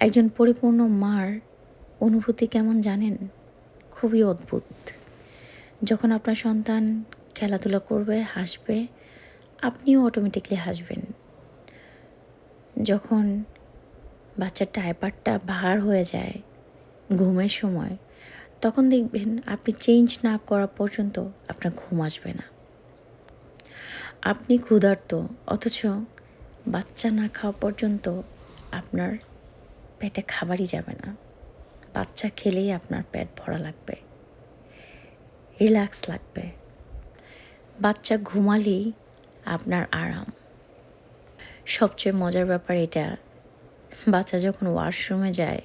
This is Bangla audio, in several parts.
একজন পরিপূর্ণ মার অনুভূতি কেমন জানেন? খুবই অদ্ভুত। যখন আপনার সন্তান খেলাধুলা করবে, হাসবে, আপনিও অটোমেটিক্যালি হাসবেন। যখন বাচ্চার ডায়পারটা ভার হয়ে যায় ঘুমের সময়, তখন দেখবেন আপনি চেঞ্জ না করা পর্যন্ত আপনার ঘুম আসবে না। আপনি ক্ষুধার্ত, অথচ বাচ্চা না খাওয়া পর্যন্ত আপনার পেটে খাবারই যাবে না। বাচ্চা খেলেই আপনার পেট ভরা লাগবে, রিল্যাক্স লাগবে। বাচ্চা ঘুমালেই আপনার আরাম। সবচেয়ে মজার ব্যাপার এটা, বাচ্চা যখন ওয়াশরুমে যায়,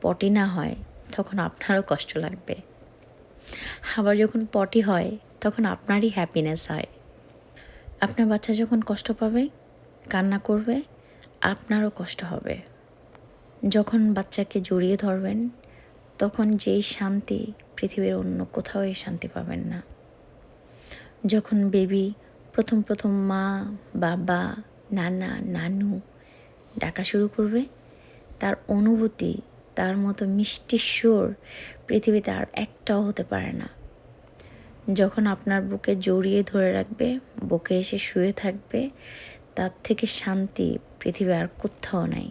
পটি না হয়, তখন আপনারও কষ্ট লাগবে। আবার যখন পটি হয়, তখন আপনারই হ্যাপিনেস হয়। আপনার বাচ্চা যখন কষ্ট পাবে, কান্না করবে, আপনারও কষ্ট হবে। যখন বাচ্চাকে জড়িয়ে ধরবেন, তখন যেই শান্তি, পৃথিবীর অন্য কোথাও এই শান্তি পাবেন না। যখন বেবি প্রথম মা, বাবা, নানা, নানু ডাকা শুরু করবে, তার অনুভূতি, তার মতো মিষ্টি সুর পৃথিবীতে আর একটাও হতে পারে না। যখন আপনার বুকে জড়িয়ে ধরে রাখবে, বুকে এসে শুয়ে থাকবে, তার থেকে শান্তি পৃথিবী আর কোথাও নাই।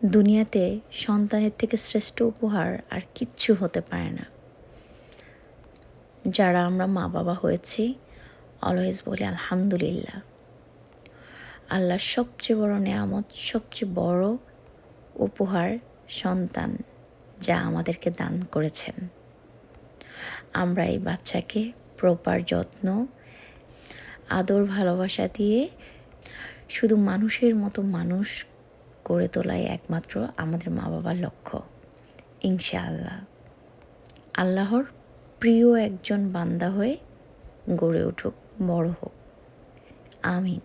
দুনিয়াতে সন্তানের থেকে শ্রেষ্ঠ উপহার আর কিচ্ছু হতে পারে না। যারা আমরা মা বাবা হয়েছি, অলওয়েজ বলি আলহামদুলিল্লাহ। আল্লাহর সবচেয়ে বড় নেয়ামত, সবচেয়ে বড় উপহার সন্তান, যা আমাদেরকে দান করেছেন। আমরা এই বাচ্চাকে প্রপার যত্ন, আদর, ভালোবাসা দিয়ে শুধু মানুষের মতো মানুষ করে তোলাই একমাত্র আমাদের মা বাবার লক্ষ্য। ইনশাআল্লাহ আল্লাহর প্রিয় একজন বান্দা হয়ে গড়ে উঠুক, বড় হোক। আমিন।